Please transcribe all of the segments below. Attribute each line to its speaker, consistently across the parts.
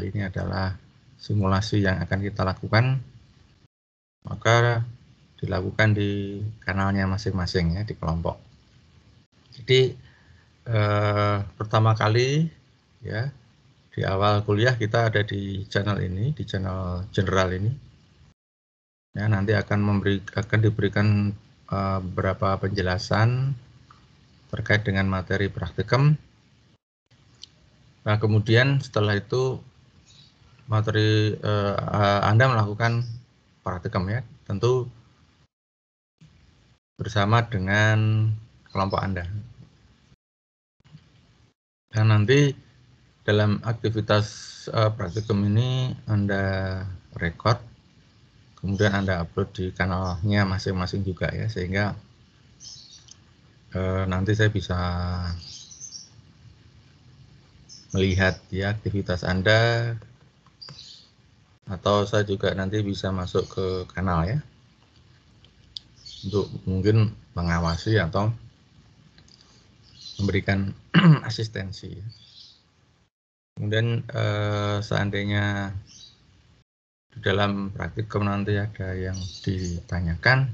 Speaker 1: ini adalah simulasi yang akan kita lakukan, maka dilakukan di kanalnya masing-masing ya, di kelompok. Jadi pertama kali ya, di awal kuliah kita ada di channel ini, di channel general ini. Ya, nanti akan diberikan beberapa penjelasan terkait dengan materi praktikum. Nah, kemudian setelah itu materi Anda melakukan praktikum ya, tentu bersama dengan kelompok Anda. Dan nanti dalam aktivitas praktikum ini Anda record, kemudian Anda upload di kanalnya masing-masing juga ya, sehingga nanti saya bisa melihat ya aktivitas Anda, atau saya juga nanti bisa masuk ke kanal ya, untuk mungkin mengawasi atau memberikan asistensi. Kemudian seandainya di dalam praktikum nanti ada yang ditanyakan,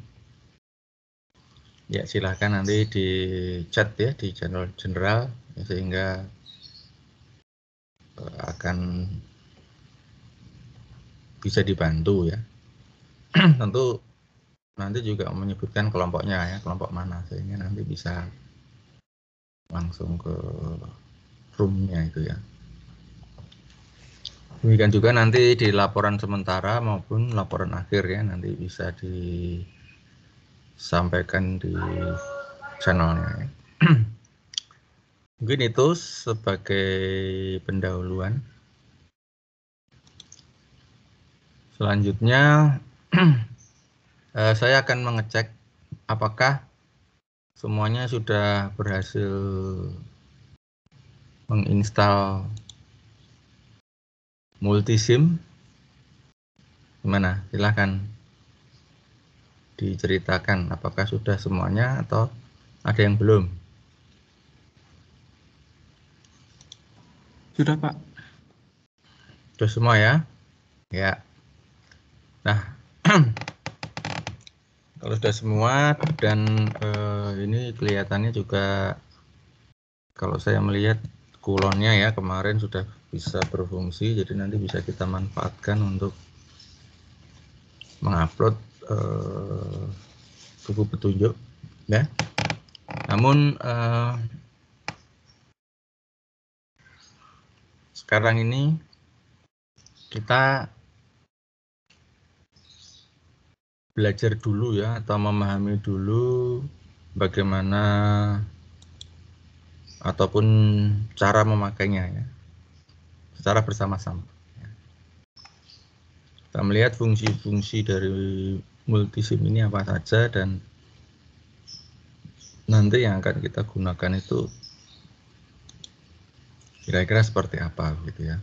Speaker 1: ya silahkan nanti di chat ya di channel general ya, sehingga akan bisa dibantu ya. Tentu nanti juga menyebutkan kelompoknya ya, kelompok mana, sehingga nanti bisa langsung ke roomnya itu ya. Demikian juga nanti di laporan sementara maupun laporan akhir ya, nanti bisa disampaikan di channelnya ya. Mungkin itu sebagai pendahuluan. Selanjutnya saya akan mengecek apakah semuanya sudah berhasil menginstal multisim. Gimana? Silahkan diceritakan apakah sudah semuanya atau ada yang belum.
Speaker 2: Sudah, Pak.
Speaker 1: Sudah semua ya? Ya. Nah, kalau sudah semua dan ini kelihatannya juga, kalau saya melihat kulonnya ya kemarin sudah bisa berfungsi, jadi nanti bisa kita manfaatkan untuk mengupload buku petunjuk ya. Namun sekarang ini kita belajar dulu ya, atau memahami dulu bagaimana ataupun cara memakainya ya, secara bersama-sama. Kita melihat fungsi-fungsi dari multisim ini apa saja, dan nanti yang akan kita gunakan itu kira-kira seperti apa gitu ya.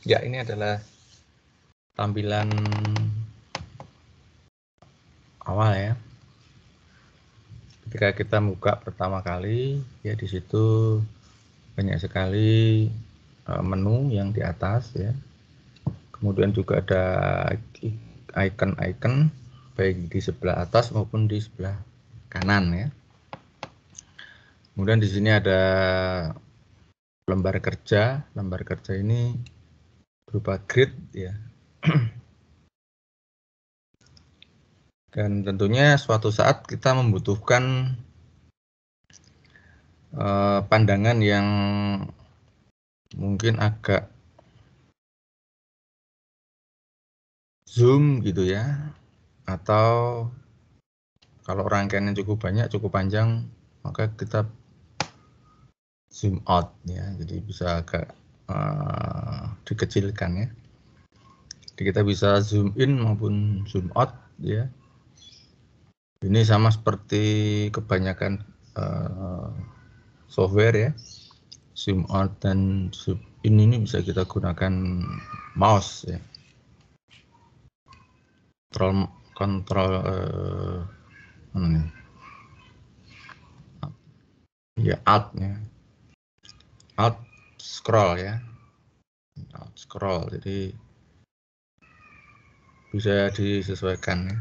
Speaker 1: Ya, ini adalah tampilan awal ya. Ketika kita buka pertama kali, ya di situ banyak sekali menu yang di atas ya. Kemudian juga ada icon-icon baik di sebelah atas maupun di sebelah kanan ya. Kemudian di sini ada lembar kerja. Lembar kerja ini berupa grid ya. Dan tentunya suatu saat kita membutuhkan pandangan yang mungkin agak zoom gitu ya, atau kalau rangkaiannya cukup banyak, cukup panjang, maka kita zoom out ya, jadi bisa agak dikecilkan ya. Jadi kita bisa zoom in maupun zoom out ya. Ini sama seperti kebanyakan software ya. zoom out dan zoom in ini bisa kita gunakan mouse ya. Kontrol mana nih? Ya alt ya. Alt scroll ya. Alt scroll. Jadi bisa disesuaikan ya.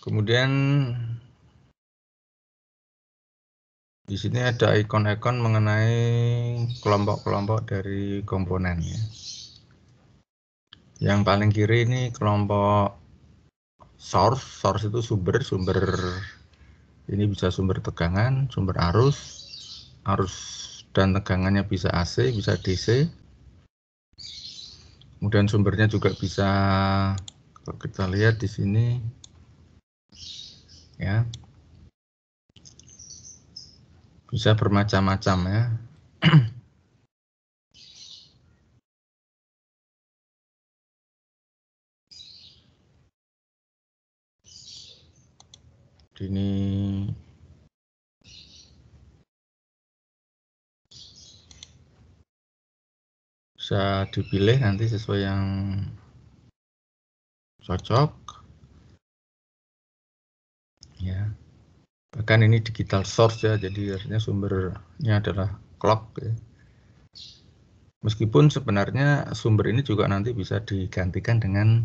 Speaker 1: Kemudian di sini ada ikon-ikon mengenai kelompok-kelompok dari komponen ya. Yang paling kiri ini kelompok source. Source itu sumber ini bisa sumber tegangan, sumber arus dan tegangannya bisa AC, bisa DC. Kemudian sumbernya juga bisa, kalau kita lihat di sini ya, bisa bermacam-macam ya. Ini bisa dipilih nanti sesuai yang cocok ya. Bahkan ini digital source ya, jadi artinya sumbernya adalah clock ya. Meskipun sebenarnya sumber ini juga nanti bisa digantikan dengan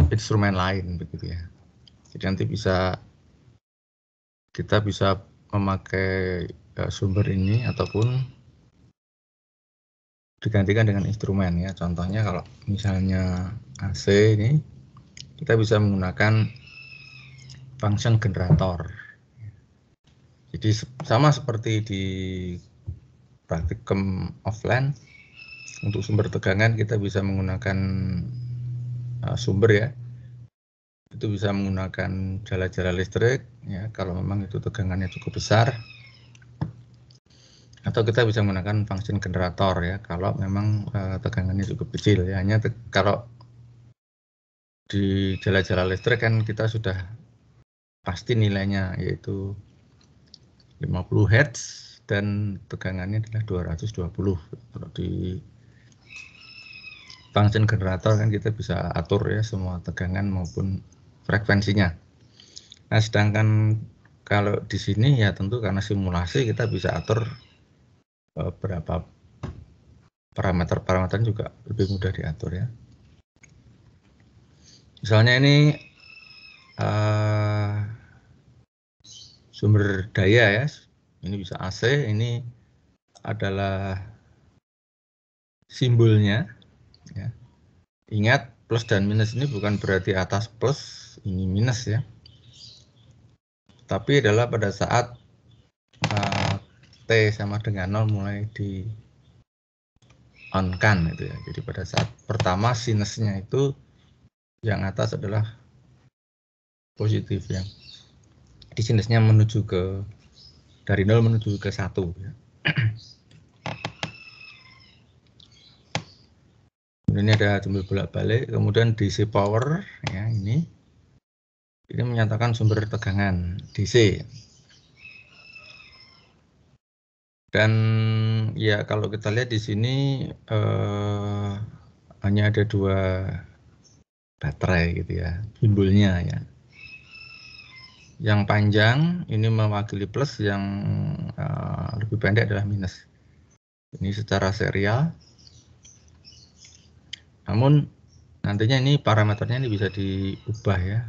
Speaker 1: instrumen lain begitu ya. Jadi nanti kita bisa memakai sumber ini ataupun digantikan dengan instrumen ya. Contohnya kalau misalnya AC ini, kita bisa menggunakan function generator. Jadi sama seperti di praktikum offline, untuk sumber tegangan kita bisa menggunakan sumber ya. Itu bisa menggunakan jala-jala listrik ya, kalau memang itu tegangannya cukup besar. Atau kita bisa menggunakan function generator ya, kalau memang tegangannya cukup kecil ya. Hanya kalau di jala-jala listrik kan kita sudah pasti nilainya, yaitu 50 Hz dan tegangannya adalah 220. Kalau di function generator kan kita bisa atur ya semua tegangan maupun frekuensinya. Nah, sedangkan kalau di sini ya tentu karena simulasi kita bisa atur berapa parameter juga lebih mudah diatur ya. Misalnya ini sumber daya ya, ini bisa AC, ini adalah simbolnya ya. Ingat, plus dan minus ini bukan berarti atas plus ini minus ya, tapi adalah pada saat T sama dengan 0 mulai di on kan itu ya. Jadi pada saat pertama sinusnya itu yang atas adalah positif ya. Di sinusnya menuju ke dari 0 menuju ke 1 ya. Kemudian ini ada jumlah bolak-balik, kemudian DC power ya, ini menyatakan sumber tegangan DC. Dan ya kalau kita lihat di sini hanya ada 2 baterai gitu ya, simbolnya ya. Yang panjang ini mewakili plus, yang lebih pendek adalah minus. Ini secara serial. Namun nantinya ini parameternya ini bisa diubah ya.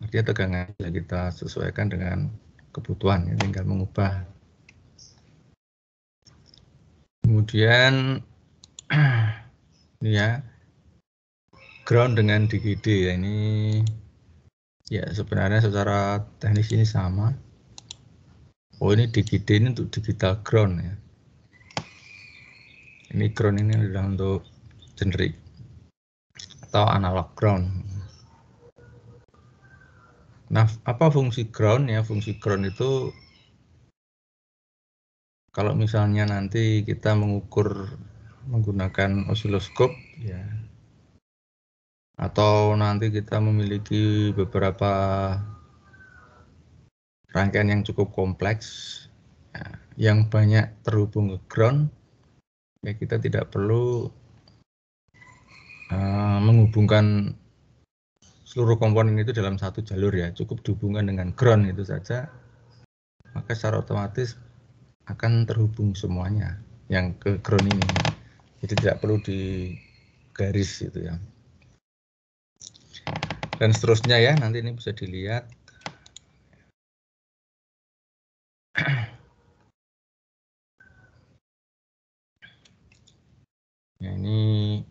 Speaker 1: Artinya tegangan bisa kita sesuaikan dengan kebutuhan, ya, tinggal mengubah. Kemudian ini ya, ground dengan DGD ya, ini ya sebenarnya secara teknis ini sama. Oh, ini DGD ini untuk digital ground ya. Ini ground ini adalah untuk generic atau analog ground. Nah, apa fungsi ground ya? Fungsi ground itu kalau misalnya nanti kita mengukur menggunakan osiloskop ya, atau nanti kita memiliki beberapa rangkaian yang cukup kompleks, ya, yang banyak terhubung ke ground, ya kita tidak perlu menghubungkan seluruh komponen itu dalam satu jalur ya, cukup dihubungkan dengan ground itu saja, maka secara otomatis akan terhubung semuanya yang ke ground ini. Jadi tidak perlu digaris gitu ya. Dan seterusnya ya, nanti ini bisa dilihat. Ya, ini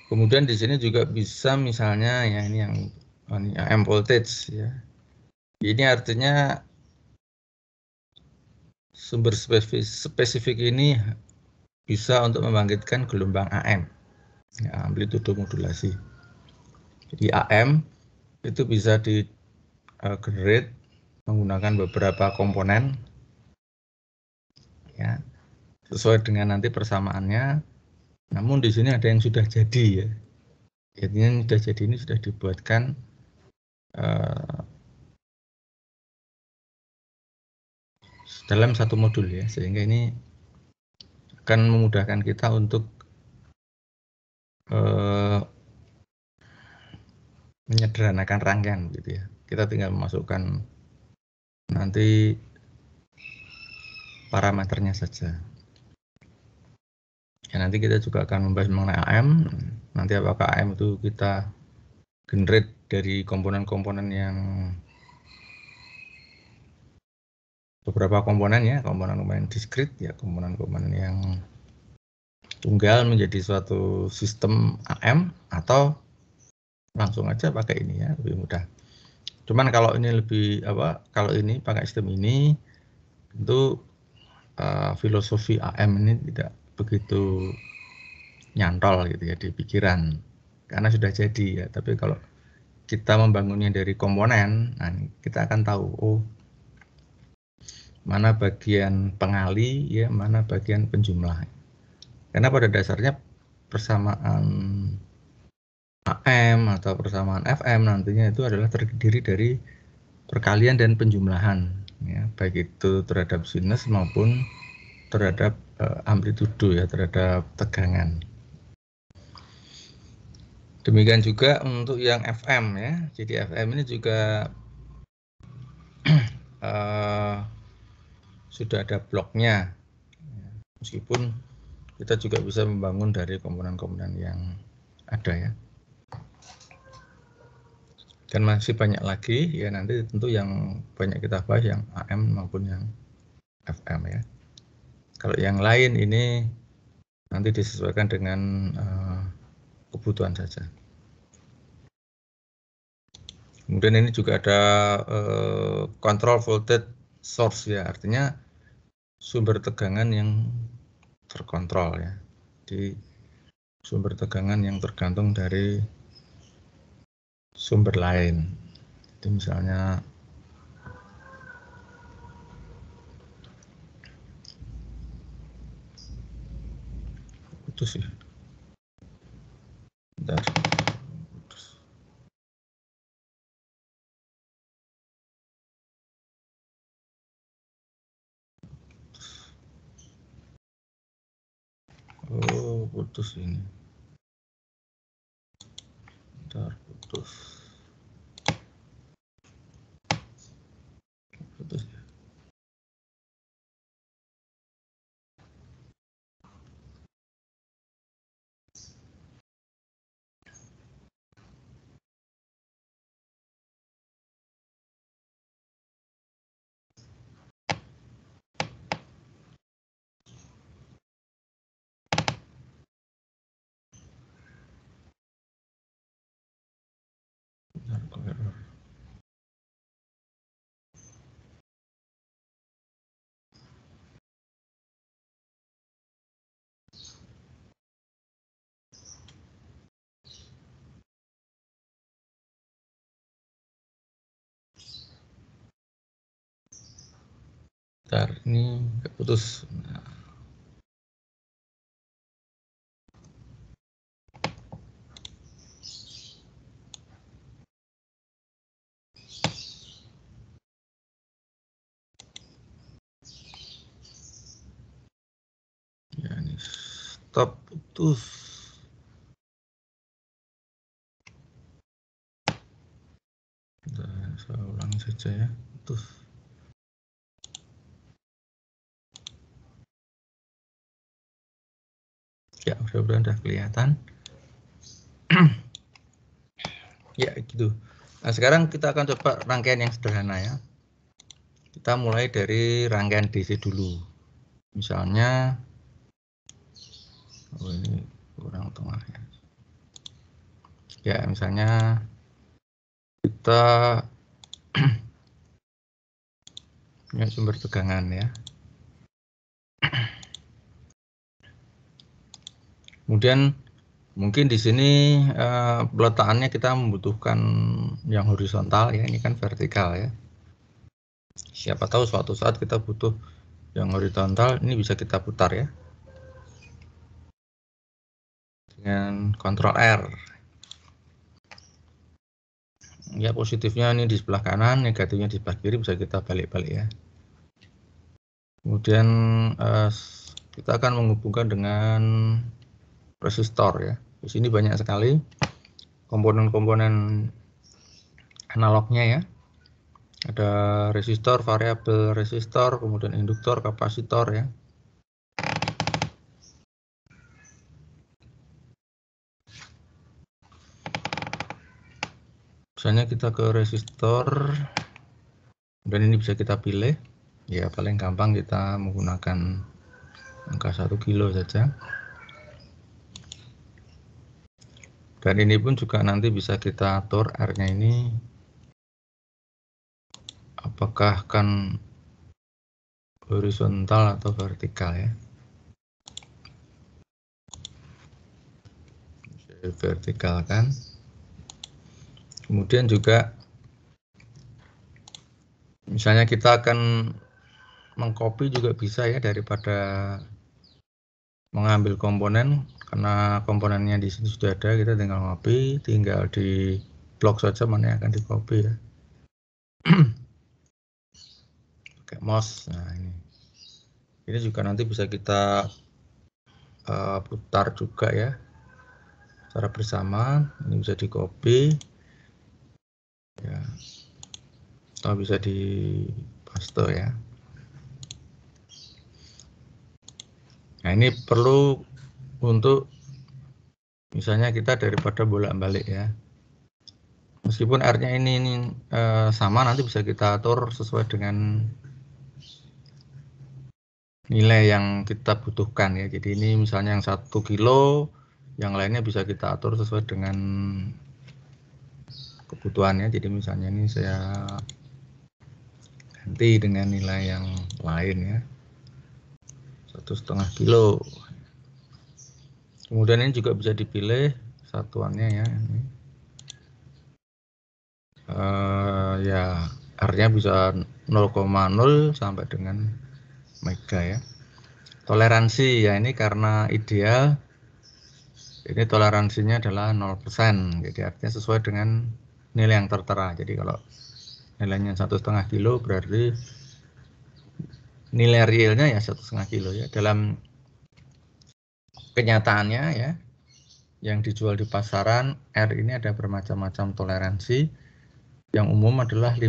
Speaker 1: kemudian di sini juga bisa misalnya ya ini yang AM voltage ya. Ini artinya sumber spesifik ini bisa untuk membangkitkan gelombang AM, ya, amplitudo modulasi. Jadi AM itu bisa di generate menggunakan beberapa komponen, ya, sesuai dengan nanti persamaannya. Namun di sini ada yang sudah jadi ya. Artinya sudah jadi ini sudah dibuatkan dalam satu modul ya, sehingga ini akan memudahkan kita untuk menyederhanakan rangkaian gitu ya. Kita tinggal memasukkan nanti parameternya saja. Ya, nanti kita juga akan membahas mengenai AM. Nanti apakah AM itu kita generate dari komponen-komponen yang beberapa komponen ya, komponen-komponen diskrit ya, komponen-komponen yang tunggal menjadi suatu sistem AM, atau langsung aja pakai ini ya, lebih mudah. Cuman kalau ini lebih kalau ini pakai sistem ini tentu filosofi AM ini tidak begitu nyantol gitu ya di pikiran karena sudah jadi ya. Tapi kalau kita membangunnya dari komponen, nah kita akan tahu oh mana bagian pengali ya, mana bagian penjumlah. Karena pada dasarnya persamaan AM atau persamaan FM nantinya itu adalah terdiri dari perkalian dan penjumlahan ya, baik itu terhadap sinus maupun terhadap amplitudo ya, terhadap tegangan. Demikian juga untuk yang FM ya. Jadi FM ini juga sudah ada bloknya. Meskipun kita juga bisa membangun dari komponen-komponen yang ada ya. Dan masih banyak lagi ya, nanti tentu yang banyak kita bahas yang AM maupun yang FM ya. Kalau yang lain ini nanti disesuaikan dengan kebutuhan saja. Kemudian ini juga ada control voltage source ya, artinya sumber tegangan yang terkontrol ya. Jadi sumber tegangan yang tergantung dari sumber lain. Jadi misalnya itu sih. Bentar. Oh, putus ini. Bentar, putus. Putus ya. Bentar, kok error. Bentar, ini nggak putus. Nah. Stop, putus. Saya ulangi saja ya, putus. Ya, mudah-mudahan sudah kelihatan. Ya, gitu. Nah, sekarang kita akan coba rangkaian yang sederhana ya. Kita mulai dari rangkaian DC dulu. Misalnya, oh ini kurang tengah ya. Ya, misalnya kita punya sumber tegangan ya. Kemudian mungkin di sini peletakannya kita membutuhkan yang horizontal ya, ini kan vertikal ya. Siapa tahu suatu saat kita butuh yang horizontal, ini bisa kita putar ya. Dengan Ctrl R. Ya, positifnya ini di sebelah kanan, negatifnya di sebelah kiri, bisa kita balik-balik ya. Kemudian kita akan menghubungkan dengan resistor ya. Di sini banyak sekali komponen-komponen analognya ya. Ada resistor, variabel resistor, kemudian induktor, kapasitor ya. Misalnya kita ke resistor, dan ini bisa kita pilih. Ya, paling gampang kita menggunakan angka 1 kilo saja. Dan ini pun juga nanti bisa kita atur R-nya ini apakah akan horizontal atau vertikal ya. Vertikal kan. Kemudian juga misalnya kita akan mengcopy juga bisa ya, daripada mengambil komponen, karena komponennya di sini sudah ada, kita tinggal copy, tinggal di blok saja mana yang akan di copy ya. Pakai mouse. Nah, ini juga nanti bisa kita putar juga ya secara bersama. Ini bisa di copy ya, atau bisa di paste ya. Nah, ini perlu untuk misalnya kita daripada bolak-balik ya. Meskipun R-nya ini sama, nanti bisa kita atur sesuai dengan nilai yang kita butuhkan ya. Jadi ini misalnya yang 1 kilo, yang lainnya bisa kita atur sesuai dengan kebutuhannya. Jadi misalnya ini saya ganti dengan nilai yang lain ya, 1,5 kilo. Kemudian ini juga bisa dipilih satuannya ya. Ya, R-nya bisa 0,0 sampai dengan mega ya. Toleransi ya, ini karena ideal, ini toleransinya adalah 0%. Jadi artinya sesuai dengan nilai yang tertera. Jadi kalau nilainya 1,5 kilo berarti nilai realnya ya 1,5 kilo ya. Dalam kenyataannya ya, yang dijual di pasaran R ini ada bermacam-macam toleransi. Yang umum adalah 5%.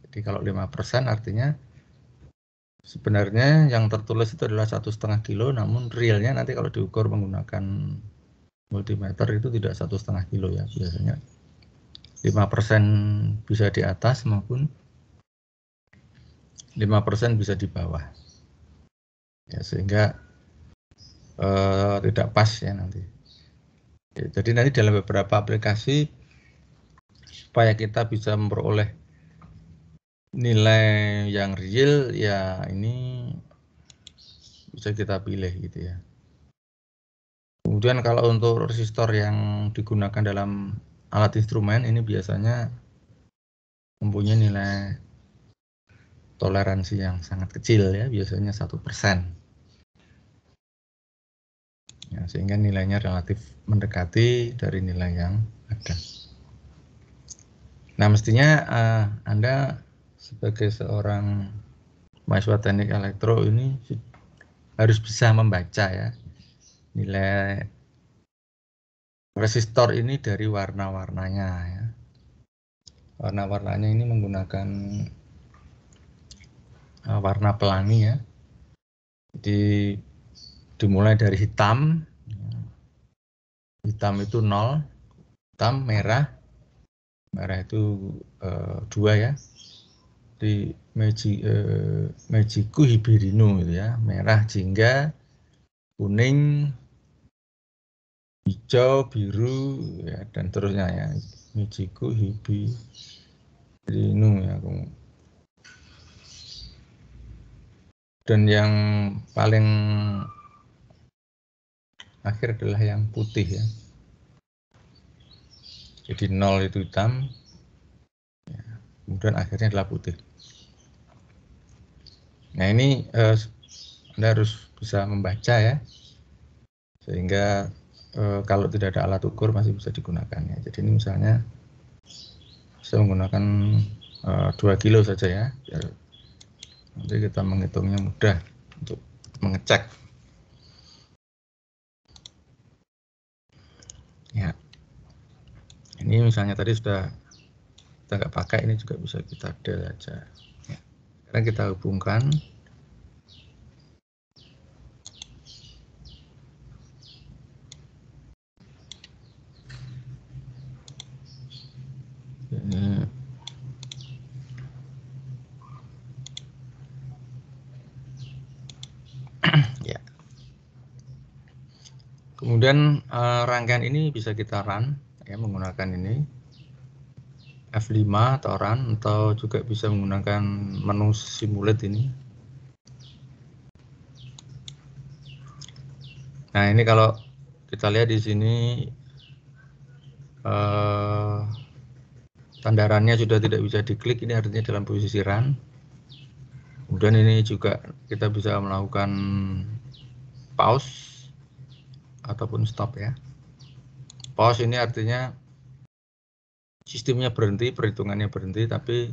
Speaker 1: Jadi kalau 5% artinya sebenarnya yang tertulis itu adalah 1,5 kilo, namun realnya nanti kalau diukur menggunakan multimeter itu tidak 1,5 kilo ya, biasanya 5% bisa di atas maupun 5% bisa di bawah ya, sehingga tidak pas ya nanti ya. Jadi nanti dalam beberapa aplikasi supaya kita bisa memperoleh nilai yang real ya, ini bisa kita pilih gitu ya. Kemudian kalau untuk resistor yang digunakan dalam alat instrumen ini biasanya mempunyai nilai toleransi yang sangat kecil ya, biasanya 1%. Ya, sehingga nilainya relatif mendekati dari nilai yang ada. Nah, mestinya Anda sebagai seorang mahasiswa teknik elektro ini harus bisa membaca ya nilai resistor ini dari warna-warnanya ya. Warna-warnanya ini menggunakan warna pelangi ya. Jadi dimulai dari hitam. Hitam itu 0, hitam, merah. Merah itu 2 ya. Di Mejiku Hibirino gitu ya. Merah jingga, kuning, hijau, biru ya, dan terusnya ya. Mejiku Hibirino ya. Dan yang paling akhir adalah yang putih ya. Jadi 0 itu hitam, ya, kemudian akhirnya adalah putih. Nah ini Anda harus bisa membaca ya, sehingga kalau tidak ada alat ukur masih bisa digunakan ya. Jadi ini misalnya saya menggunakan 2 kilo saja ya, biar nanti kita menghitungnya mudah untuk mengecek. Ya, ini misalnya tadi sudah kita nggak pakai, ini juga bisa kita del aja. Ya. Sekarang kita hubungkan. Ini ya. Kemudian rangkaian ini bisa kita run ya, menggunakan ini F5 atau run, atau juga bisa menggunakan menu simulate ini. Nah ini kalau kita lihat di sini tanda runnya sudah tidak bisa diklik, ini artinya dalam posisi run. Kemudian ini juga kita bisa melakukan pause ataupun stop ya. Pause ini artinya sistemnya berhenti, perhitungannya berhenti, tapi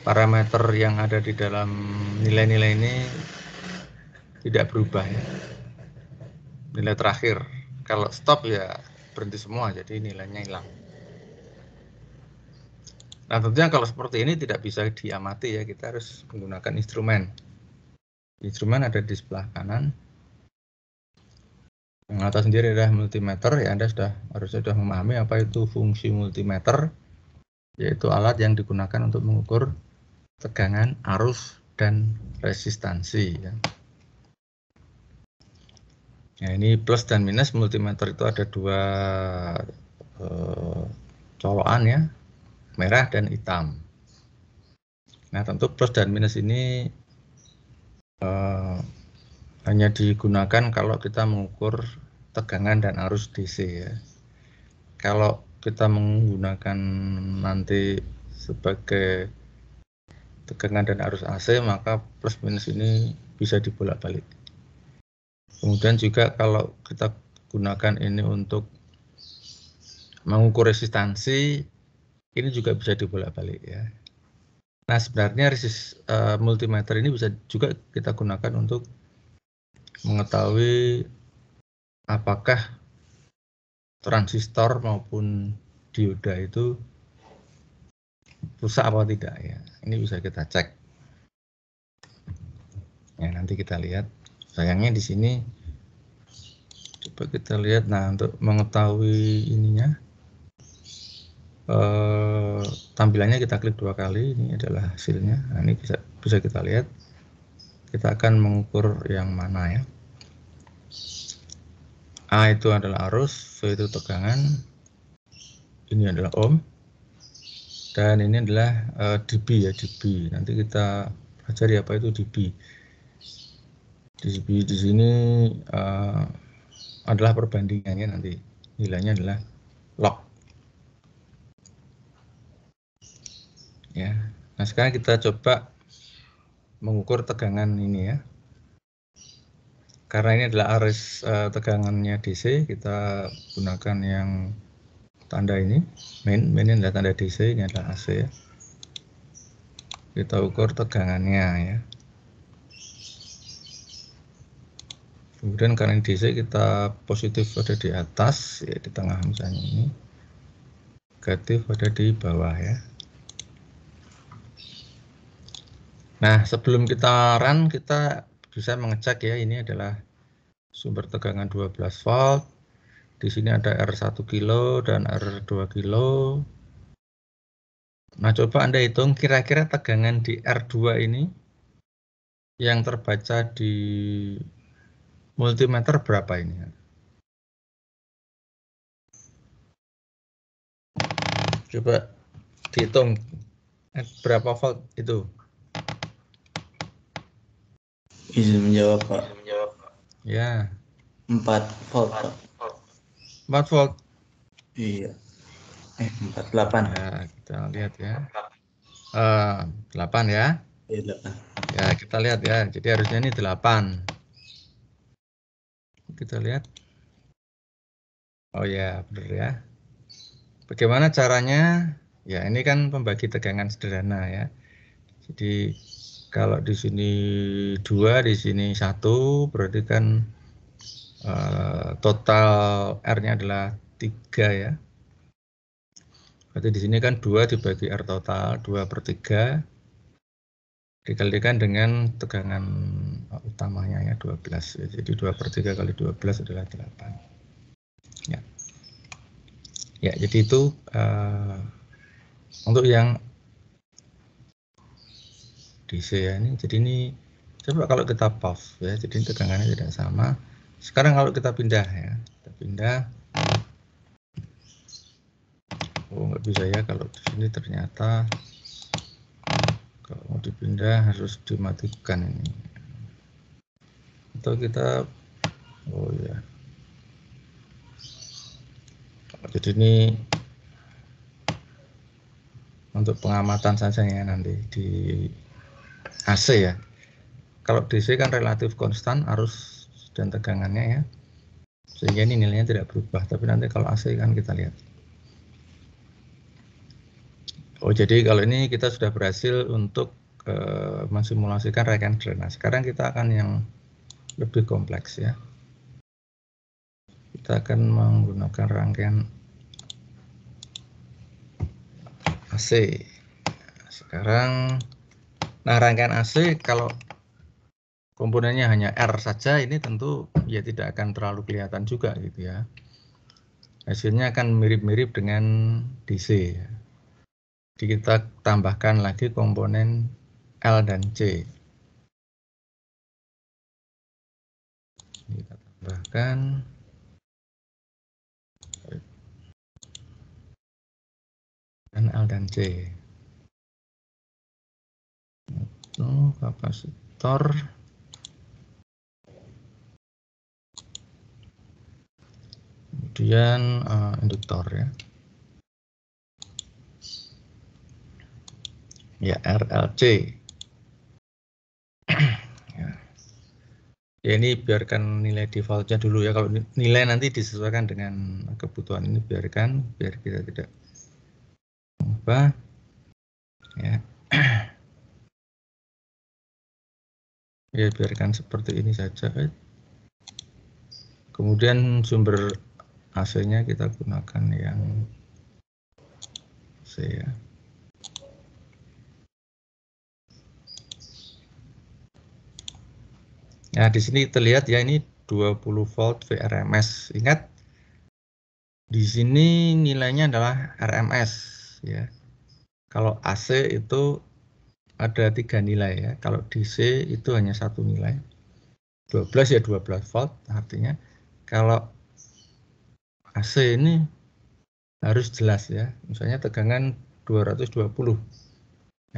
Speaker 1: parameter yang ada di dalam nilai-nilai ini tidak berubah ya. Nilai terakhir. Kalau stop ya berhenti semua, jadi nilainya hilang. Nah tentunya kalau seperti ini tidak bisa diamati ya, kita harus menggunakan instrumen. Instrumen ada di sebelah kanan. Yang atas sendiri adalah multimeter ya, Anda harusnya sudah memahami apa itu fungsi multimeter, yaitu alat yang digunakan untuk mengukur tegangan, arus, dan resistansi ya. Nah ini plus dan minus multimeter itu ada dua colokan ya, merah dan hitam. Nah tentu plus dan minus ini hanya digunakan kalau kita mengukur tegangan dan arus DC ya. Kalau kita menggunakan nanti sebagai tegangan dan arus AC, maka plus minus ini bisa dibolak-balik. Kemudian juga kalau kita gunakan ini untuk mengukur resistansi, ini juga bisa dibolak-balik ya. Nah sebenarnya multimeter ini bisa juga kita gunakan untuk mengetahui apakah transistor maupun dioda itu rusak apa tidak ya. Ini bisa kita cek. Ya nanti kita lihat. Sayangnya di sini coba kita lihat. Nah untuk mengetahui ininya, tampilannya kita klik 2 kali. Ini adalah hasilnya. Nah ini bisa kita lihat. Kita akan mengukur yang mana ya. A itu adalah arus, V itu tegangan, ini adalah ohm, dan ini adalah dB ya, dB. Nanti kita pelajari apa itu dB. dB di sini adalah perbandingannya, nanti nilainya adalah log. Ya. Nah sekarang kita coba mengukur tegangan ini ya. Karena ini adalah arus tegangannya DC, kita gunakan yang tanda ini, main ini adalah tanda DC, ini adalah AC ya. Kita ukur tegangannya ya. Kemudian karena DC kita positif ada di atas, ya di tengah misalnya ini, negatif ada di bawah ya. Nah, sebelum kita run, kita bisa mengecek ya, ini adalah sumber tegangan 12 volt. Di sini ada R1 kilo dan R2 kilo. Nah, coba Anda hitung kira-kira tegangan di R2 ini yang terbaca di multimeter berapa ini? Coba dihitung berapa volt itu?
Speaker 2: Izin menjawab, Pak.
Speaker 1: Ya,
Speaker 2: 4 volt, Pak.
Speaker 1: 4 volt.
Speaker 2: Iya. 48.
Speaker 1: Ya, kita lihat ya. 8 ya.
Speaker 2: Iya, 8.
Speaker 1: Ya, kita lihat ya. Jadi harusnya ini 8. Kita lihat. Oh ya, benar ya. Bagaimana caranya? Ya, ini kan pembagi tegangan sederhana ya. Jadi kalau di sini 2, di sini 1, berarti kan total R-nya adalah 3 ya. Berarti di sini kan 2 dibagi R total, 2/3 dikalikan dengan tegangan utamanya ya 12. Jadi 2/3 kali 12 adalah 8. Ya. Ya, jadi itu untuk yang DC ya ini. Jadi ini coba kalau kita pause ya, jadi tegangannya tidak sama. Sekarang kalau kita pindah ya, kita pindah. Oh, nggak bisa ya kalau di sini ternyata kalau mau dipindah harus dimatikan ini. Atau kita, oh ya. Jadi ini untuk pengamatan saja ya nanti di AC ya. Kalau DC kan relatif konstan arus dan tegangannya ya. Sehingga ini nilainya tidak berubah. Tapi nanti kalau AC kan kita lihat. Oh, jadi kalau ini kita sudah berhasil untuk mensimulasikan rangkaian drainase. Sekarang kita akan yang lebih kompleks ya. Kita akan menggunakan rangkaian AC. Sekarang, nah rangkaian AC kalau komponennya hanya R saja, ini tentu ya tidak akan terlalu kelihatan juga gitu ya. Hasilnya akan mirip-mirip dengan DC. Jadi kita tambahkan lagi komponen L dan C. Kita tambahkan L dan C. Itu kapasitor. Kemudian induktor ya. Ya, RLC. Ya ini biarkan nilai defaultnya dulu ya. Kalau nilai nanti disesuaikan dengan kebutuhan ini biarkan, biar kita tidak mengubah. Ya. Ya biarkan seperti ini saja. Kemudian sumber AC-nya kita gunakan yang C ya. Nah, di sini terlihat ya ini 20 volt VRMS. Ingat di sini nilainya adalah RMS ya. Kalau AC itu ada 3 nilai ya. Kalau DC itu hanya 1 nilai. 12 ya 12 volt artinya. Kalau AC ini harus jelas ya. Misalnya tegangan 220.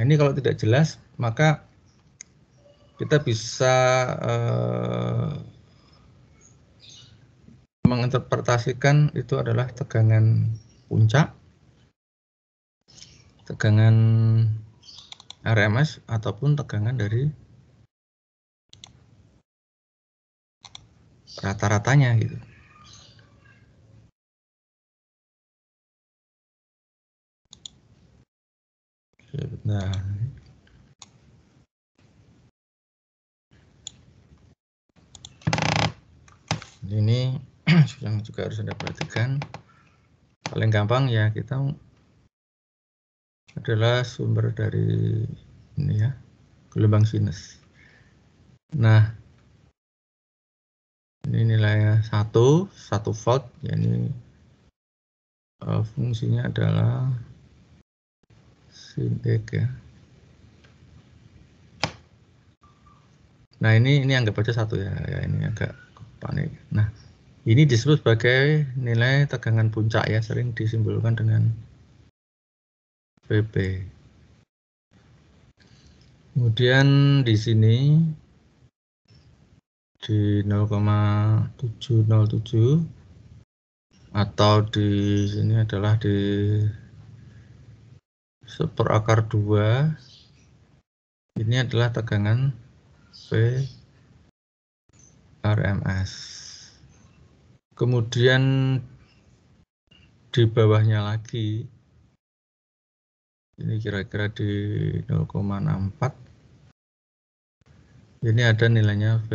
Speaker 1: Nah, ini kalau tidak jelas maka kita bisa menginterpretasikan itu adalah tegangan puncak, tegangan RMS ataupun tegangan dari rata-ratanya gitu. Nah, Ini yang juga harus Anda perhatikan. Paling gampang ya kita adalah sumber dari ini ya, gelombang sinus. Nah, ini nilainya 1 volt, ya ini fungsinya adalah sin X ya. Nah, ini anggap aja 1 ya, ini agak panik. Nah, ini disebut sebagai nilai tegangan puncak ya, sering disimbolkan dengan Vp. Kemudian di sini di 0,707 atau di sini adalah di 1/2. Ini adalah tegangan VRMS. Kemudian di bawahnya lagi, ini kira-kira di 0,64. Ini ada nilainya V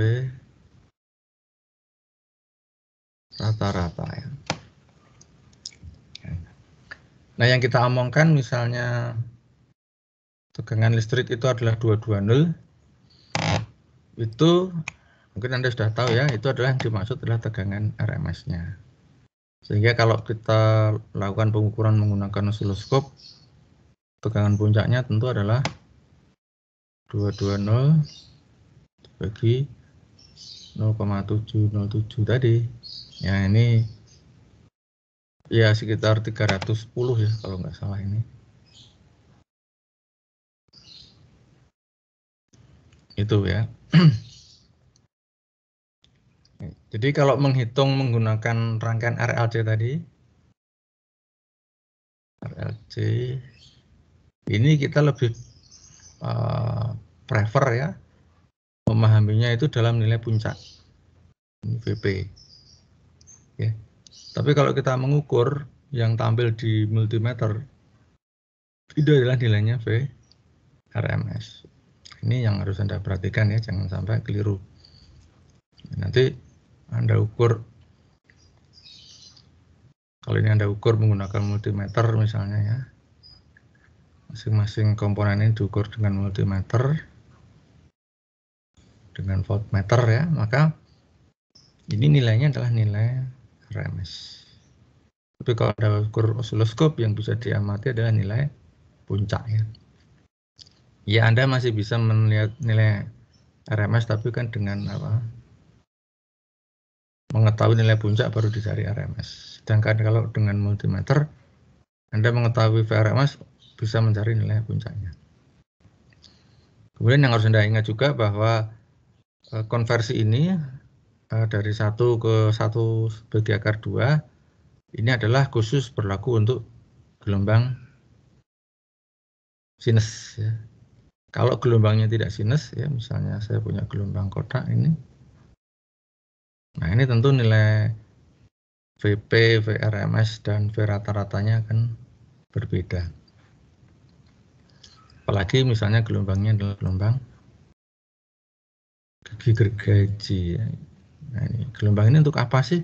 Speaker 1: rata-rata ya. Nah, yang kita omongkan misalnya tegangan listrik itu adalah 220, itu mungkin Anda sudah tahu ya, itu adalah yang dimaksud adalah tegangan RMS-nya. Sehingga kalau kita lakukan pengukuran menggunakan osiloskop, tegangan puncaknya tentu adalah 220 bagi 0,707 tadi. Ya, ini ya sekitar 310 ya kalau nggak salah ini. Itu ya. Jadi kalau menghitung menggunakan rangkaian RLC tadi, RLC ini kita lebih prefer ya memahaminya itu dalam nilai puncak VP ya. Tapi kalau kita mengukur yang tampil di multimeter itu adalah nilainya VRMS. Ini yang harus Anda perhatikan ya, jangan sampai keliru. Nanti Anda ukur, kalau ini Anda ukur menggunakan multimeter misalnya ya, masing-masing komponen ini diukur dengan multimeter, dengan voltmeter ya, maka ini nilainya adalah nilai RMS. Tapi kalau Anda ukur osiloskop yang bisa diamati adalah nilai puncak ya. Ya, Anda masih bisa melihat nilai RMS, tapi kan dengan apa? Mengetahui nilai puncak baru dicari RMS. Sedangkan kalau dengan multimeter, Anda mengetahui VRMS bisa mencari nilai puncaknya. Kemudian yang harus Anda ingat juga bahwa konversi ini dari 1 ke 1 bagi akar 2 ini adalah khusus berlaku untuk gelombang sinus ya. Kalau gelombangnya tidak sinus ya, misalnya saya punya gelombang kotak ini. Nah, ini tentu nilai VP, VRMS dan V rata-ratanya akan berbeda. Apalagi misalnya gelombangnya adalah gelombang gigi gergaji ya. Nah, ini gelombang ini untuk apa sih?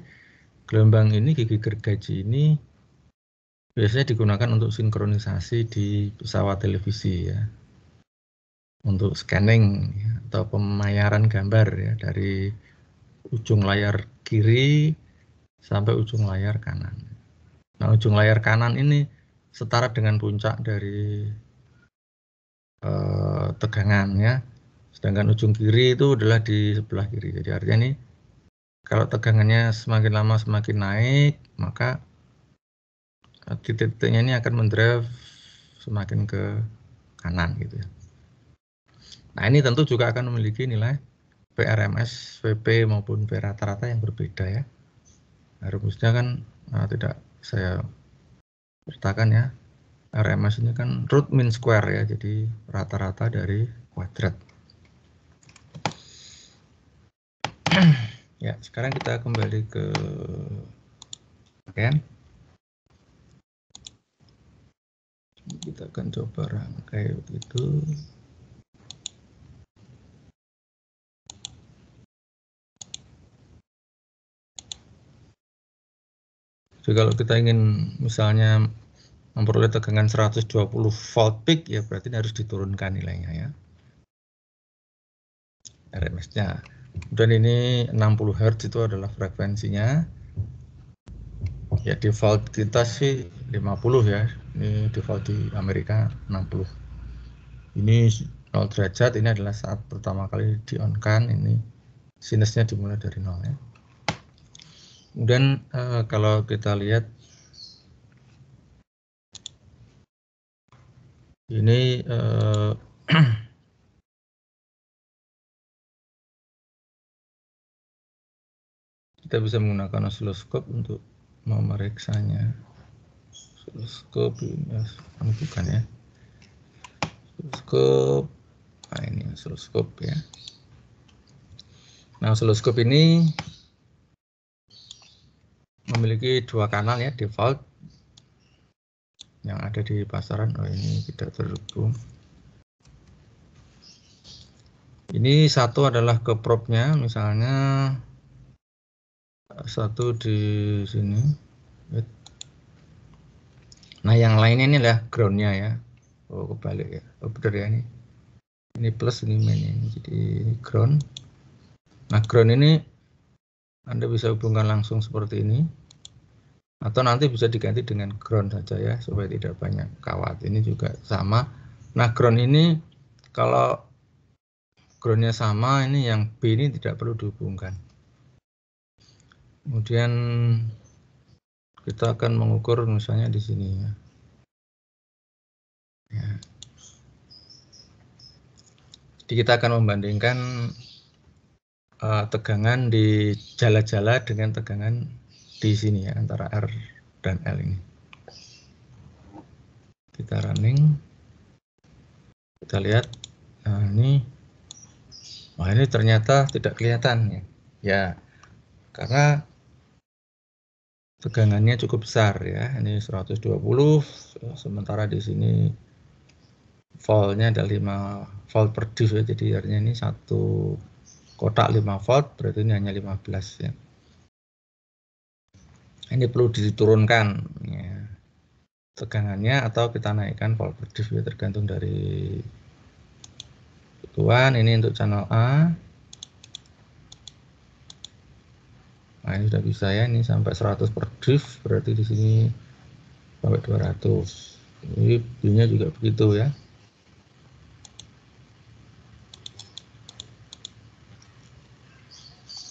Speaker 1: Gelombang ini, gigi gergaji ini biasanya digunakan untuk sinkronisasi di pesawat televisi ya, untuk scanning ya, atau pemayaran gambar ya, dari ujung layar kiri sampai ujung layar kanan. Nah, ujung layar kanan ini setara dengan puncak dari tegangan ya, sedangkan ujung kiri itu adalah di sebelah kiri. Jadi artinya ini kalau tegangannya semakin lama semakin naik, maka titik-titiknya ini akan mendrive semakin ke kanan gitu ya. Nah, ini tentu juga akan memiliki nilai VRMS, VP maupun V rata-rata yang berbeda ya. Nah, rumusnya kan tidak saya sertakan ya. RMS ini kan root mean square ya, jadi rata-rata dari kuadrat. Ya, sekarang kita kembali ke rangkaian. Kita akan coba rangkai begitu. Jadi kalau kita ingin misalnya memperoleh tegangan 120 volt peak, ya berarti harus diturunkan nilainya ya, RMS-nya. Dan ini 60 Hz itu adalah frekuensinya. Ya default kita sih 50 ya. Ini default di Amerika 60. Ini 0 derajat, ini adalah saat pertama kali di on kan, ini sinusnya dimulai dari 0 ya. Kemudian kalau kita lihat ini kita bisa menggunakan osiloskop untuk memeriksanya. Osiloskop ini bukan ya. Osiloskop, nah ini osiloskop ya. Nah osiloskop ini memiliki dua kanal ya, default yang ada di pasaran. Oh ini tidak terhubung. Ini satu adalah ke probe-nya, misalnya satu di sini. Nah yang lainnya ini adalah ground-nya ya. Oh kebalik ya. Oh benar ya ini. Ini plus, ini main ini. Jadi ini ground. Nah ground ini Anda bisa hubungkan langsung seperti ini. Atau nanti bisa diganti dengan ground saja ya, supaya tidak banyak kawat. Ini juga sama. Nah ground ini kalau groundnya sama, ini yang B ini tidak perlu dihubungkan. Kemudian kita akan mengukur misalnya di sini ya. Ya. Jadi kita akan membandingkan tegangan di jala-jala dengan tegangan di sini ya, antara R dan L ini. Kita running, kita lihat, nah ini, wah ini ternyata tidak kelihatan ya, ya karena tegangannya cukup besar ya, ini 120, sementara di sini voltnya ada 5 volt per div ya, jadi artinya ini satu kotak 5 volt, berarti ini hanya 15 ya. Ini perlu diturunkan ya, tegangannya, atau kita naikkan volt per div ya, tergantung dari kebutuhan. Ini untuk channel A. Nah ini sudah bisa ya, ini sampai 100 per div, berarti di sini sampai 200. Ini B-nya juga begitu ya.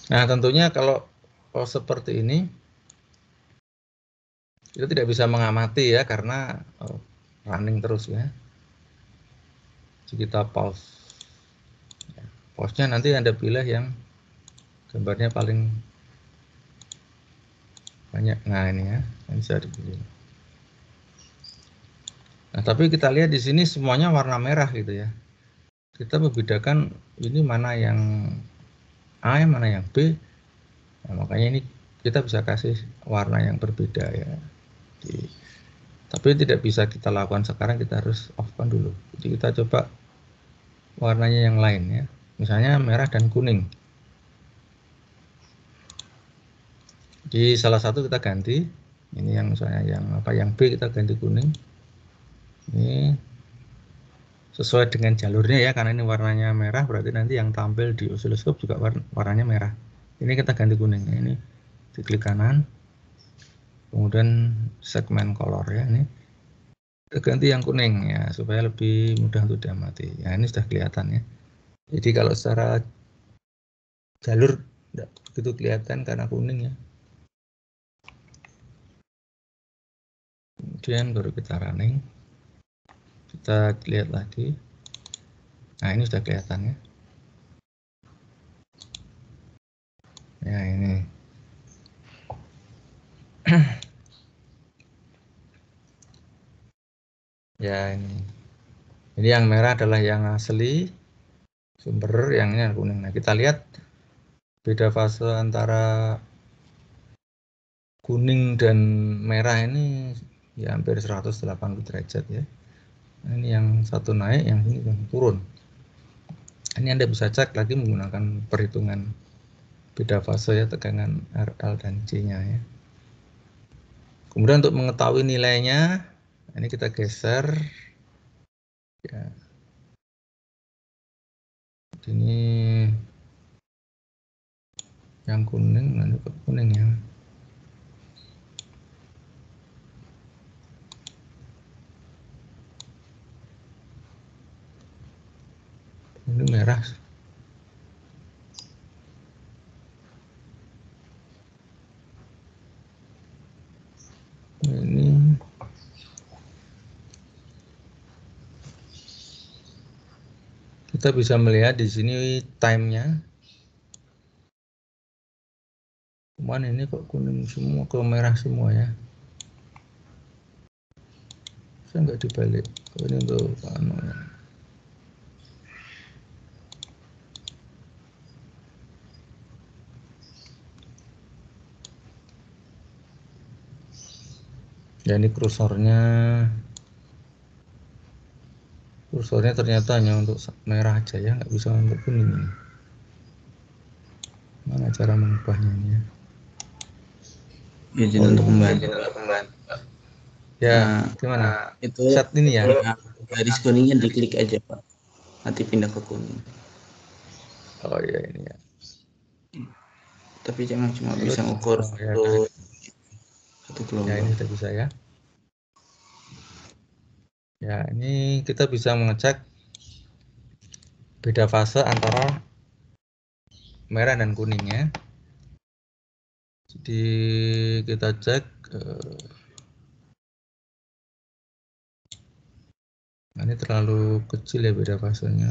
Speaker 1: Nah tentunya kalau seperti ini kita tidak bisa mengamati ya, karena running terus ya. Jadi kita pause. Pause-nya nanti Anda pilih yang gambarnya paling banyak. Nah ini ya, yang bisa dipilih. Nah tapi kita lihat di sini semuanya warna merah gitu ya. Kita membedakan ini mana yang A, mana yang B. Nah, makanya ini kita bisa kasih warna yang berbeda ya. Tapi tidak bisa kita lakukan sekarang, kita harus off-kan dulu. Jadi kita coba warnanya yang lain ya. Misalnya merah dan kuning. Di salah satu kita ganti. Ini yang misalnya yang B kita ganti kuning. Ini sesuai dengan jalurnya ya, karena ini warnanya merah, berarti nanti yang tampil di osiloskop juga warnanya merah. Ini kita ganti kuning. Ini diklik kanan. Kemudian segmen color ya, ini ganti yang kuning ya, supaya lebih mudah untuk diamati. Ya ini sudah kelihatan ya. Jadi kalau secara jalur tidak begitu kelihatan karena kuning ya. Kemudian baru kita running, kita lihat lagi. Nah ini sudah kelihatan ya. Ya ini. Ya ini. Ini yang merah adalah yang asli sumber, yang ini kuning. Nah kita lihat beda fase antara kuning dan merah ini ya hampir 180 derajat ya. Nah, ini yang satu naik, yang ini turun. Ini Anda bisa cek lagi menggunakan perhitungan beda fase ya, tegangan RL dan C-nya ya. Kemudian untuk mengetahui nilainya, ini kita geser. Ya. Ini yang kuning, nanti kok kuning ya. Ini merah. Ini kita bisa melihat di sini time-nya. Cuman ini kok kuning semua, ke merah semua ya. Saya nggak dibalik. Ini untuk anu ya. Ya ini kursornya ternyata hanya untuk merah aja ya, nggak bisa untuk kuning ini. Mana cara mengubahnya ini ya?
Speaker 2: Izin untuk membantu.
Speaker 1: Ya, gimana?
Speaker 2: Itu
Speaker 1: Set ini ya?
Speaker 2: garis kuningnya diklik aja Pak. Nanti pindah ke kuning.
Speaker 1: Oh iya ini ya.
Speaker 2: Tapi jangan cuma bisa ngukur
Speaker 1: ya,
Speaker 2: satu
Speaker 1: ya
Speaker 2: gelombang.
Speaker 1: ini sudah bisa ya. Ya ini kita bisa mengecek beda fase antara merah dan kuning ya. Jadi kita cek ini terlalu kecil ya beda fasenya.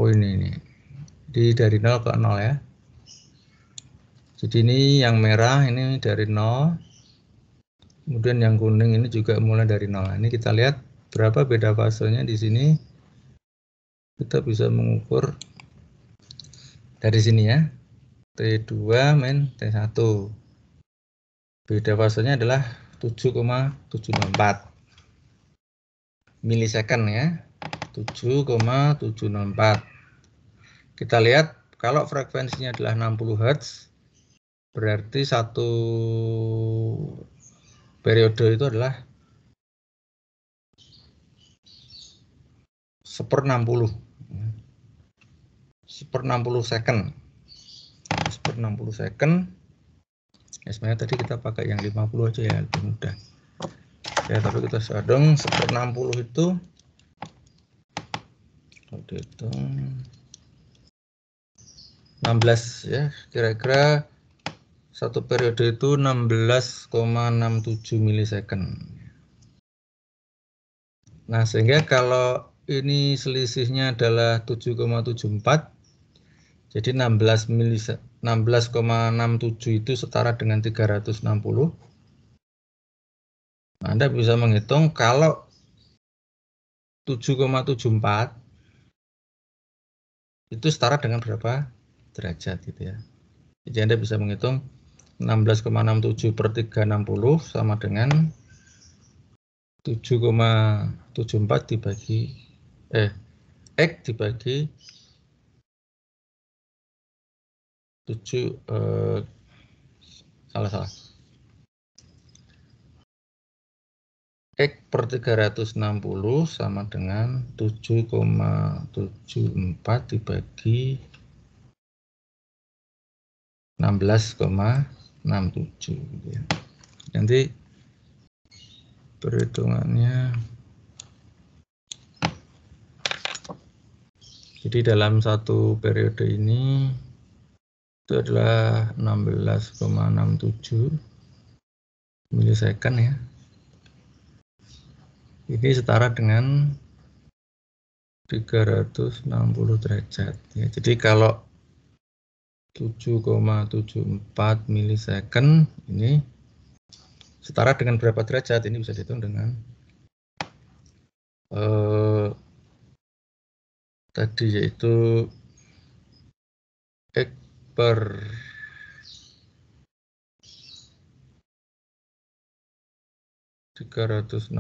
Speaker 1: Oh ini dari 0 ke 0 ya. Jadi ini yang merah ini dari 0, kemudian yang kuning ini juga mulai dari 0. Ini kita lihat berapa beda fasenya di sini. Kita bisa mengukur dari sini ya. T2 min T1. Beda fasenya adalah 7,704 milisecond ya. 7,704. Kita lihat kalau frekuensinya adalah 60 Hz, berarti satu periode itu adalah 1/60. 1/60 second. 1/60 second. Ya, sebenarnya tadi kita pakai yang 50 aja ya, lebih mudah. Ya, tapi kita sedang 1/60 itu kalau dihitung 16 ya, kira-kira satu periode itu 16,67 milisecond. Nah, sehingga kalau ini selisihnya adalah 7,74, jadi 16,67 itu setara dengan 360. Nah, Anda bisa menghitung kalau 7,74 itu setara dengan berapa derajat gitu ya. Jadi Anda bisa menghitung 16,67 per 360 sama dengan 7,74 dibagi X dibagi 7 salah. X per 360 sama dengan 7,74 dibagi 16,67 gitu ya. Nanti perhitungannya, jadi dalam satu periode ini itu adalah 16,67 milisecond ya. Ini setara dengan 360 derajat ya. Jadi kalau 7,74 milisecond ini setara dengan berapa derajat? Ini bisa dihitung dengan tadi yaitu X per 360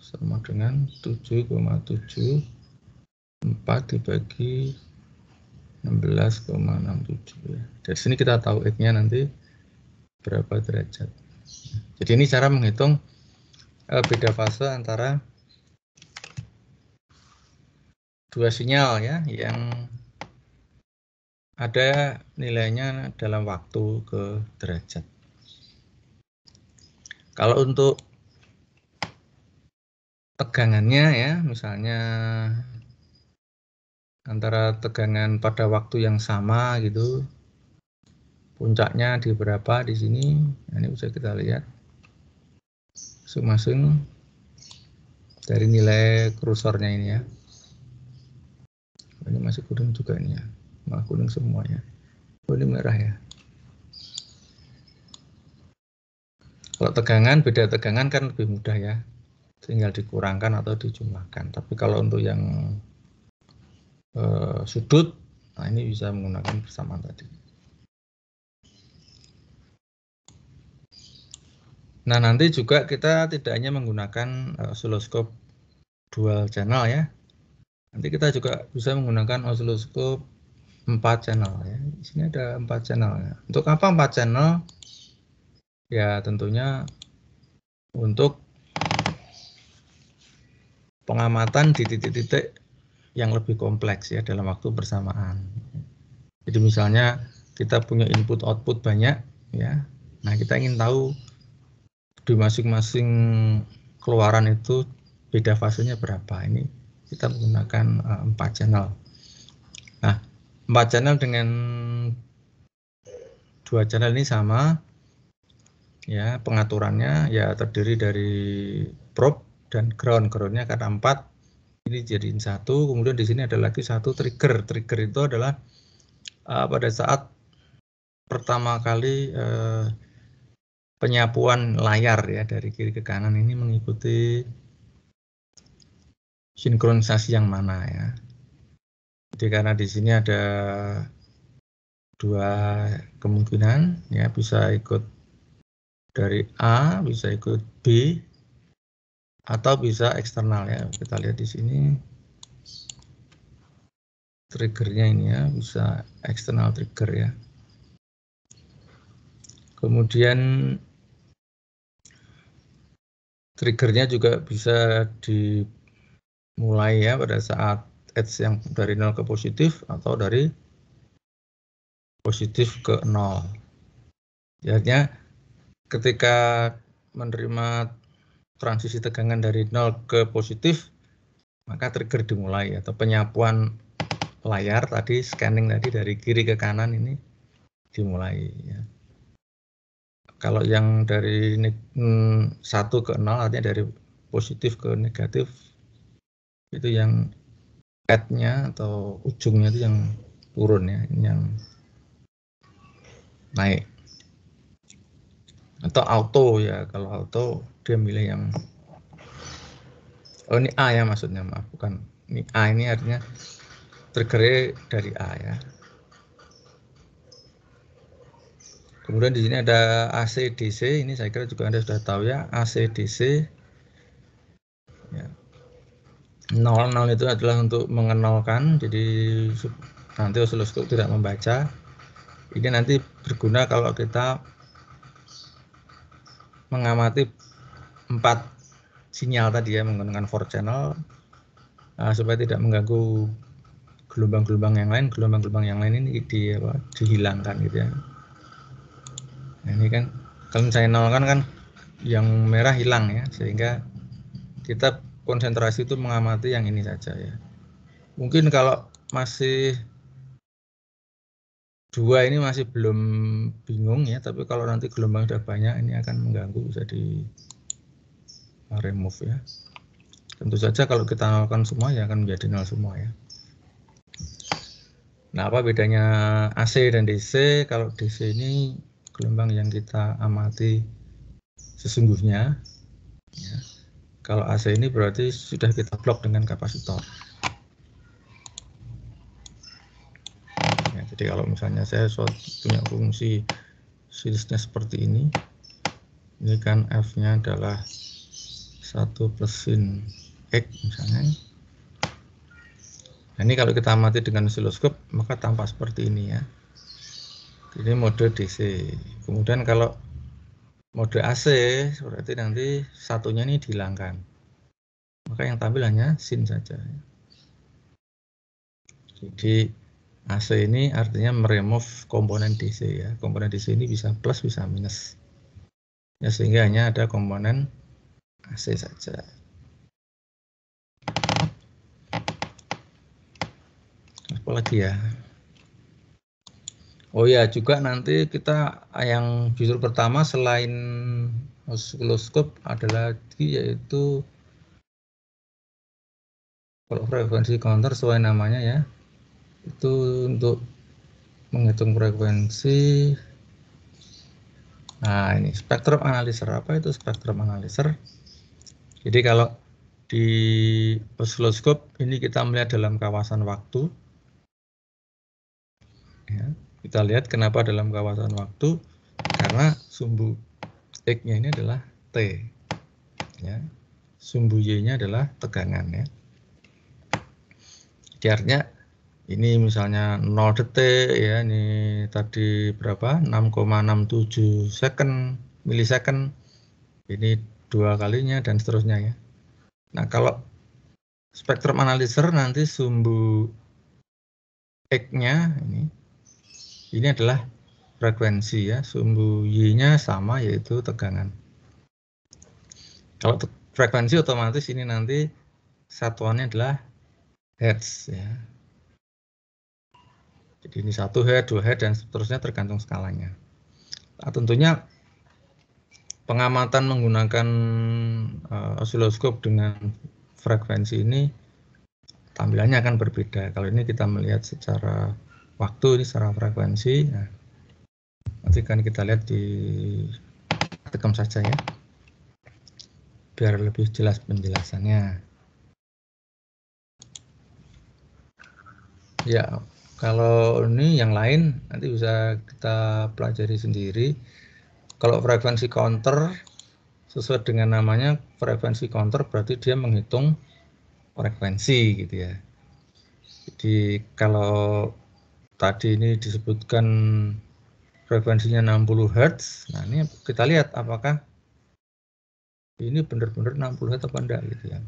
Speaker 1: sama dengan 7,74 dibagi 16,67 ya. Dari sini kita tahu X-nya nanti berapa derajat. Jadi ini cara menghitung beda fase antara dua sinyal ya yang ada nilainya dalam waktu ke derajat. Kalau untuk tegangannya ya, misalnya antara tegangan pada waktu yang sama gitu, puncaknya di berapa di sini, nah, ini bisa kita lihat masing-masing dari nilai kursornya ini ya. Ini masih kuning juga ini ya, malah kuning semuanya. Oh, ini merah ya. Kalau tegangan, beda tegangan kan lebih mudah ya, tinggal dikurangkan atau dijumlahkan. Tapi kalau untuk yang sudut, nah ini bisa menggunakan persamaan tadi. Nah, nanti juga kita tidak hanya menggunakan osiloskop dual channel ya. Nanti kita juga bisa menggunakan osiloskop 4 channel ya. Di sini ada 4 channel ya. Untuk apa 4 channel? Ya, tentunya untuk pengamatan di titik-titik yang lebih kompleks ya dalam waktu bersamaan. Jadi misalnya kita punya input output banyak ya. Nah, kita ingin tahu di masing-masing keluaran itu beda fasenya berapa. Ini kita menggunakan 4 channel. Nah, 4 channel dengan 2 channel ini sama ya, pengaturannya ya terdiri dari probe dan ground. Groundnya karena 4 ini jadiin 1, kemudian di sini ada lagi 1 trigger. Trigger itu adalah pada saat pertama kali penyapuan layar ya dari kiri ke kanan ini mengikuti sinkronisasi yang mana ya. Jadi karena di sini ada 2 kemungkinan ya, bisa ikut dari A, bisa ikut B, atau bisa eksternal ya. Kita lihat di sini triggernya ini ya, bisa eksternal trigger ya. Kemudian triggernya juga bisa dimulai ya pada saat edge yang dari 0 ke positif atau dari positif ke 0. Artinya ketika menerima transisi tegangan dari 0 ke positif, maka trigger dimulai atau penyapuan layar tadi, scanning tadi dari kiri ke kanan ini dimulai ya. Kalau yang dari 1 ke 0 artinya dari positif ke negatif, itu yang add-nya atau ujungnya itu yang turun ya, ini yang naik. Atau auto ya, kalau auto dia milih yang, oh ini A ya maksudnya, maaf, bukan ini A, ini artinya triggernya dari A ya. Kemudian di sini ada AC DC, ini saya kira juga Anda sudah tahu ya, AC DC ya. 00 itu adalah untuk mengenalkan, jadi nanti osiloskop tidak membaca. Ini nanti berguna kalau kita mengamati 4 sinyal tadi ya, menggunakan 4 channel supaya tidak mengganggu gelombang-gelombang yang lain. Gelombang-gelombang yang lain ini dihilangkan gitu ya. Nah, ini kan kalau misalnya 0 kan yang merah hilang ya, sehingga kita konsentrasi itu mengamati yang ini saja ya. Mungkin kalau masih 2 ini masih belum bingung ya, tapi kalau nanti gelombang sudah banyak ini akan mengganggu, bisa di remove ya. Tentu saja kalau kita nolkan semua ya akan menjadi 0 semua ya. Nah, apa bedanya AC dan DC? Kalau DC ini gelombang yang kita amati sesungguhnya ya. Kalau AC ini berarti sudah kita blok dengan kapasitor ya. Jadi kalau misalnya saya punya fungsi seriesnya seperti ini kan F nya adalah 1 plus sin X misalnya, Nah, ini kalau kita amati dengan osiloskop maka tampak seperti ini ya. Ini mode DC. Kemudian kalau mode AC berarti nanti satunya ini dihilangkan. Maka yang tampil hanya sin saja. Jadi AC ini artinya meremove komponen DC ya. Komponen DC ini bisa plus bisa minus. Ya, sehingga hanya ada komponen AC saja. Apalagi ya. Oh ya, juga nanti kita yang justru pertama selain osiloskop adalah yaitu kalau frekuensi counter sesuai namanya ya, itu untuk menghitung frekuensi. Nah, ini spektrum analyzer. Apa itu spektrum analyzer? Jadi kalau di osiloskop ini kita melihat dalam kawasan waktu. Ya, kita lihat kenapa dalam kawasan waktu, karena sumbu X-nya ini adalah T. Ya. Sumbu Y-nya adalah tegangan ya. Jadi artinya ini misalnya 0 detik ya, ini tadi berapa? 6,67 milisecond. Ini 2 kalinya dan seterusnya ya. Nah, kalau spektrum analyzer nanti sumbu X-nya ini adalah frekuensi ya, sumbu Y-nya sama yaitu tegangan. Kalau frekuensi otomatis ini nanti satuannya adalah hertz ya. Jadi ini 1 hertz, 2 hertz dan seterusnya tergantung skalanya. Nah, tentunya pengamatan menggunakan osiloskop dengan frekuensi ini tampilannya akan berbeda. Kalau ini kita melihat secara waktu, ini secara frekuensi. Nah, nanti kan kita lihat di tekan saja ya, biar lebih jelas penjelasannya. Ya, kalau ini yang lain nanti bisa kita pelajari sendiri. Kalau frekuensi counter sesuai dengan namanya, frekuensi counter berarti dia menghitung frekuensi gitu ya. Jadi kalau tadi ini disebutkan frekuensinya 60 Hz, nah ini kita lihat apakah ini benar-benar 60 Hz apa enggak gitu ya.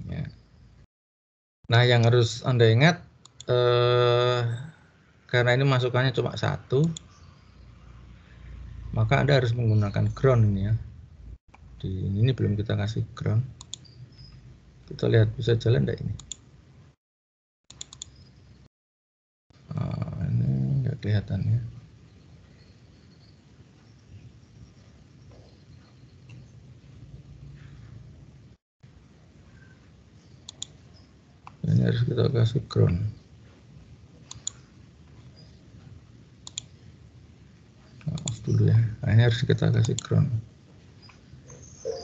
Speaker 1: Ya. Nah, yang harus Anda ingat, karena ini masukannya cuma 1, maka Anda harus menggunakan ground ini ya. Di ini belum kita kasih ground. Kita lihat bisa jalan enggak ini. Ini enggak kelihatan ya. Ini harus kita kasih ground. Maaf dulu ya. Nah, ini harus kita kasih ground.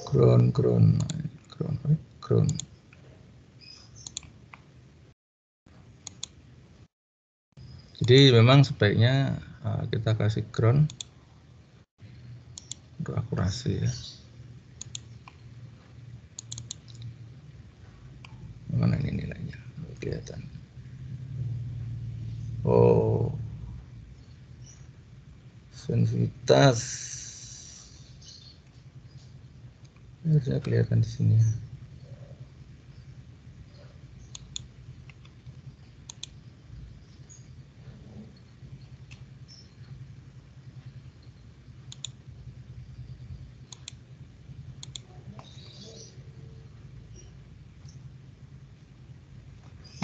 Speaker 1: Ground. Jadi memang sebaiknya kita kasih ground untuk akurasi ya. Mana ini nilainya? Kelihatan. Oh, sensitivitas harusnya kelihatan di sini.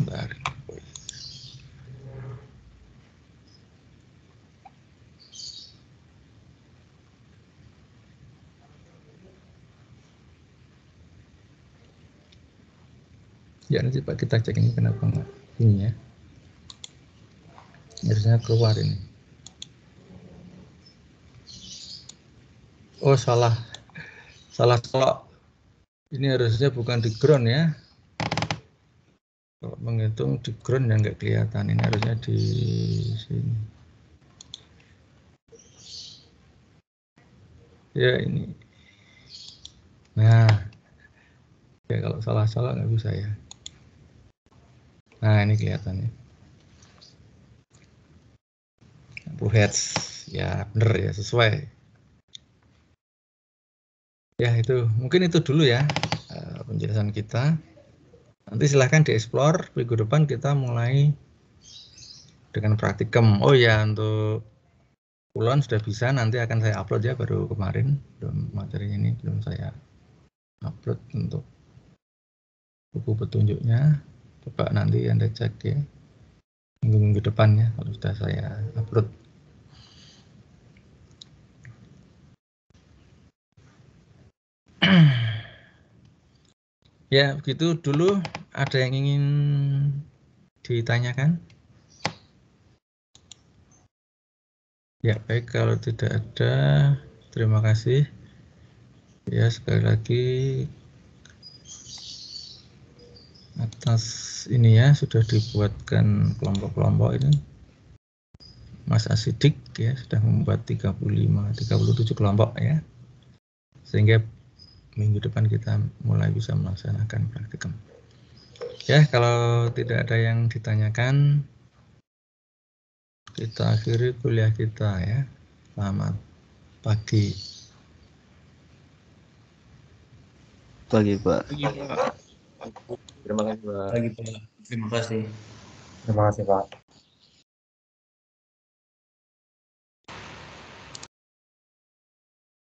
Speaker 1: Bentar. Ya nanti Pak kita cek ini kenapa enggak ini ya. Harusnya keluar ini. Oh salah. Kalau ini harusnya bukan di ground ya. Kalau menghitung di ground yang nggak kelihatan, ini harusnya di sini. Ya ini. Nah, ya kalau salah-salah nggak bisa ya. Nah, ini kelihatannya. Lampu heads, ya bener ya, sesuai. Ya itu, mungkin itu dulu ya penjelasan kita. Nanti silahkan dieksplor, minggu depan kita mulai dengan praktikum. Oh ya, untuk Kulon sudah bisa, nanti akan saya upload ya, baru kemarin. Belum materinya ini, belum saya upload untuk buku petunjuknya. Coba nanti Anda cek ya, minggu-minggu depan ya, kalau sudah saya upload. Ya, begitu dulu. Ada yang ingin ditanyakan? Ya, baik. Kalau tidak ada, terima kasih. Ya, sekali lagi atas ini ya, sudah dibuatkan kelompok-kelompok ini. Mas Asidik ya, sudah membuat 37 kelompok ya. Sehingga minggu depan kita mulai bisa melaksanakan praktikum. Ya, kalau tidak ada yang ditanyakan, kita akhiri kuliah kita ya. Selamat pagi.
Speaker 3: Pagi, Pak.
Speaker 4: Terima kasih, Pak.
Speaker 2: Terima kasih.
Speaker 4: Terima kasih, Pak.